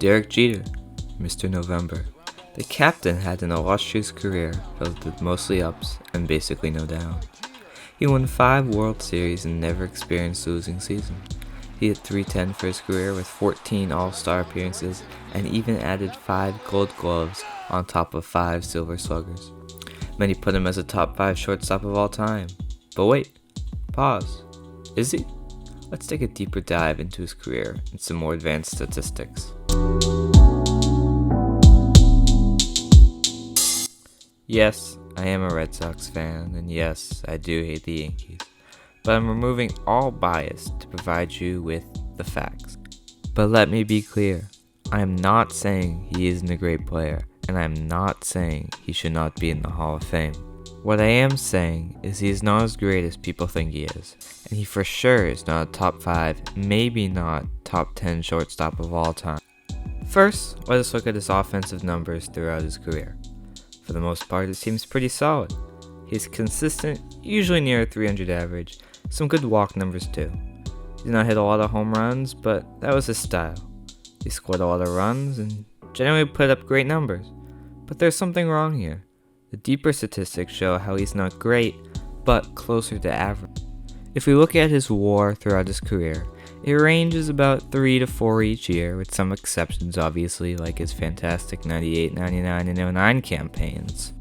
Derek Jeter, Mr. November. The captain had an illustrious career filled with mostly ups and basically no downs. He won 5 World Series and never experienced a losing season. He hit .310 for his career with 14 All-Star appearances and even added 5 Gold Gloves on top of 5 Silver Sluggers. Many put him as a top 5 shortstop of all time. But wait, pause. Is he? Let's take a deeper dive into his career and some more advanced statistics. Yes, I am a Red Sox fan, and yes, I do hate the Yankees. But I'm removing all bias to provide you with the facts. But let me be clear, I am not saying he isn't a great player, and I am not saying he should not be in the Hall of Fame. What I am saying is he is not as great as people think he is, and he for sure is not a top 5, maybe not top 10 shortstop of all time. First, let us look at his offensive numbers throughout his career. For the most part, it seems pretty solid. He's consistent, usually near a 300 average, some good walk numbers too. He did not hit a lot of home runs, but that was his style. He scored a lot of runs and generally put up great numbers. But there's something wrong here. The deeper statistics show how he's not great, but closer to average. If we look at his WAR throughout his career, it ranges about 3 to 4 each year, with some exceptions obviously, like his fantastic 98, 99, and 09 campaigns.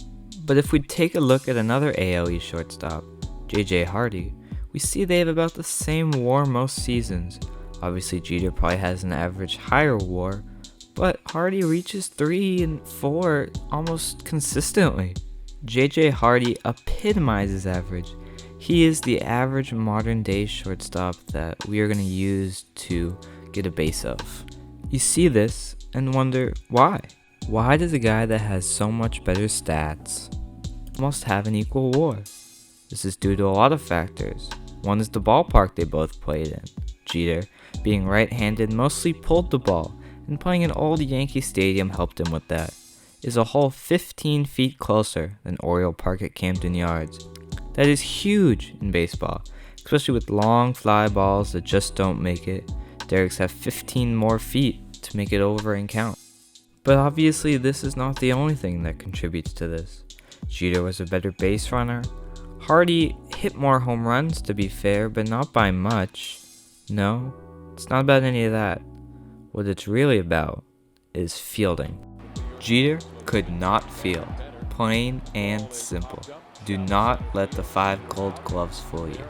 But if we take a look at another AL East shortstop, J.J. Hardy, we see they have about the same WAR most seasons. Obviously Jeter probably has an average higher WAR, but Hardy reaches 3 and 4 almost consistently. J.J. Hardy epitomizes average. He is the average modern day shortstop that we are going to use to get a base of. You see this and wonder why? Why does a guy that has so much better stats almost have an equal WAR? This is due to a lot of factors. One is the ballpark they both played in. Jeter, being right-handed, mostly pulled the ball, and playing in old Yankee Stadium helped him with that. Is a whole 15 feet closer than Oriole Park at Camden Yards. That is huge in baseball, especially with long fly balls that just don't make it. Derek's have 15 more feet to make it over and count. But obviously this is not the only thing that contributes to this. Jeter was a better base runner. Hardy hit more home runs to be fair, but not by much. No, it's not about any of that. What it's really about is fielding. Jeter could not field, plain and simple. Do not let the 5 Gold Gloves fool you.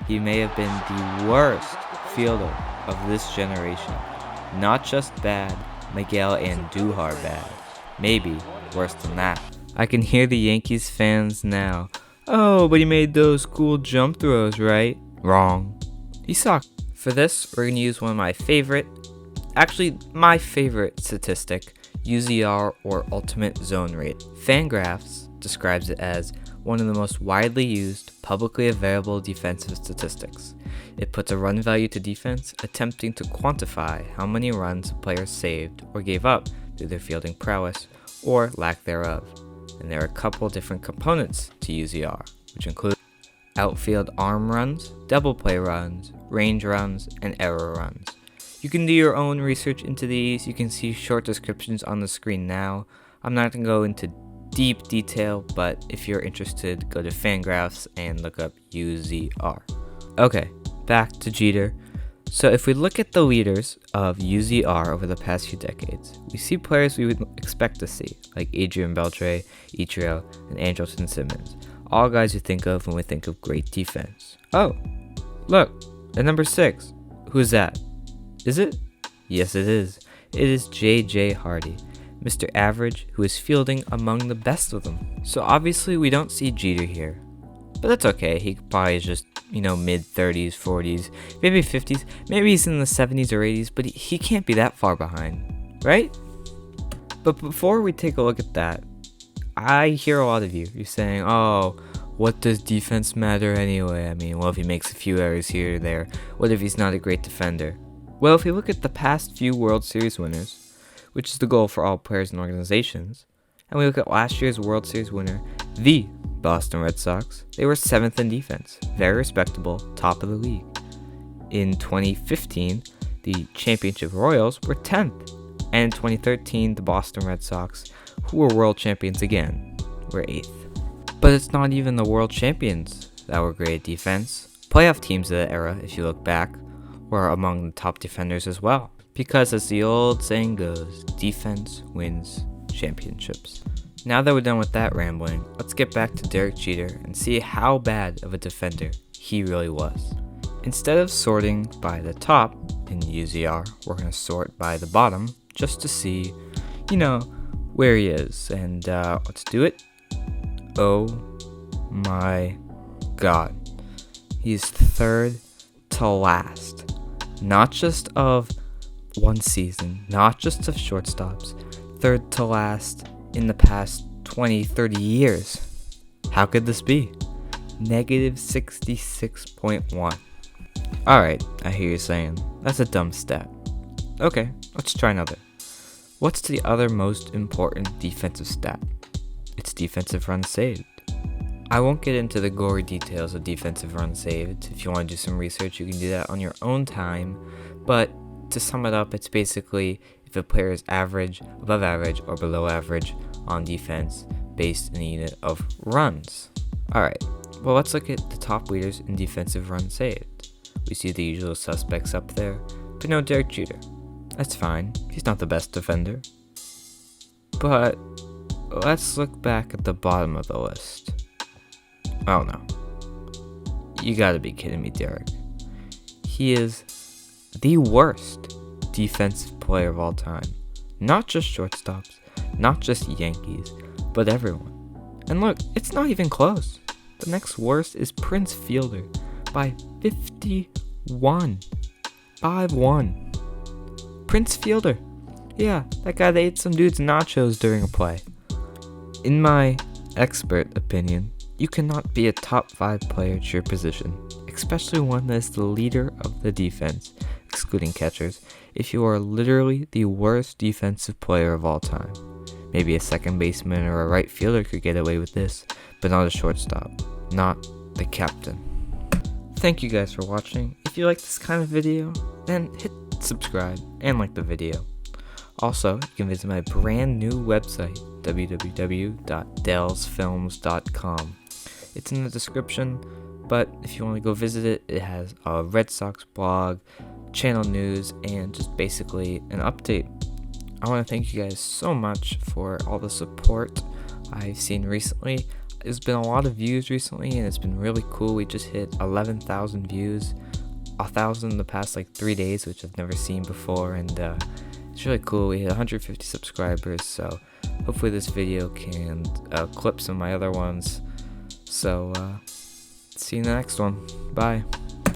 He may have been the worst fielder of this generation. Not just bad, Miguel Andujar bad. Maybe worse than that. I can hear the Yankees fans now. Oh, but he made those cool jump throws, right? Wrong. He sucked. For this, we're going to use one of my favorite statistic, UZR or Ultimate Zone Rate. Fangraphs describes it as one of the most widely used, publicly available defensive statistics. It puts a run value to defense, attempting to quantify how many runs a player saved or gave up through their fielding prowess or lack thereof. And there are a couple different components to UZR, which include outfield arm runs, double play runs, range runs, and error runs. You can do your own research into these. You can see short descriptions on the screen now. I'm not going to go into deep detail, but if you're interested, go to Fangraphs and look up UZR. Okay, back to Jeter. So if we look at the leaders of UZR over the past few decades, we see players we would expect to see, like Adrian Beltre, Ichiro, and Andrelton Simmons. All guys you think of when we think of great defense. Oh, look, at number 6. Who's that? Is it? Yes, it is. It is J.J. Hardy, Mr. Average, who is fielding among the best of them. So obviously we don't see Jeter here. But that's okay, he probably is just, mid-30s, 40s, maybe 50s, maybe he's in the 70s or 80s, but he can't be that far behind, right? But before we take a look at that, I hear a lot of you're saying, oh, what does defense matter anyway? I mean, what if he makes a few errors here or there? What if he's not a great defender? Well, if we look at the past few World Series winners, which is the goal for all players and organizations, and we look at last year's World Series winner, the Boston Red Sox, they were 7th in defense, very respectable, top of the league. In 2015, the championship Royals were 10th, And in 2013, the Boston Red Sox, who were world champions again, were 8th. But it's not even the world champions that were great at defense. Playoff teams of that era, if you look back, were among the top defenders as well. Because as the old saying goes, defense wins championships. Now that we're done with that rambling, let's get back to Derek Jeter and see how bad of a defender he really was. Instead of sorting by the top in UZR, we're going to sort by the bottom just to see, where he is. And let's do it. Oh my God. He's 3rd to last. Not just of one season, not just of shortstops. 3rd to last in the past 20, 30 years. How could this be? Negative 66.1. Alright, I hear you saying, that's a dumb stat. Okay, let's try another. What's the other most important defensive stat? It's defensive runs saved. I won't get into the gory details of defensive runs saved. If you want to do some research, you can do that on your own time. But to sum it up, it's basically if a player is average, above average, or below average on defense based in a unit of runs. Alright, well let's look at the top leaders in defensive runs saved. We see the usual suspects up there, but no Derek Jeter. That's fine, he's not the best defender. But let's look back at the bottom of the list. Oh no. You gotta be kidding me, Derek. He is the worst defensive player of all time. Not just shortstops, not just Yankees, but everyone. And look, it's not even close. The next worst is Prince Fielder by 51. 5-1. Prince Fielder. Yeah, that guy that ate some dude's nachos during a play. In my expert opinion, you cannot be a top 5 player at your position, especially one that is the leader of the defense, excluding catchers, if you are literally the worst defensive player of all time. Maybe a second baseman or a right fielder could get away with this, but not a shortstop, not the captain. Thank you guys for watching. If you like this kind of video, then hit subscribe and like the video. Also, you can visit my brand new website, www.dellsfilms.com. It's in the description, but if you want to go visit it, it has a Red Sox blog, channel news, and just basically an update. I want to thank you guys so much for all the support I've seen recently. There's been a lot of views recently, and it's been really cool. We just hit 11,000 views, 1,000 in the past 3 days, which I've never seen before, and it's really cool. We hit 150 subscribers, so hopefully this video can clip some of my other ones. So, see you in the next one. Bye.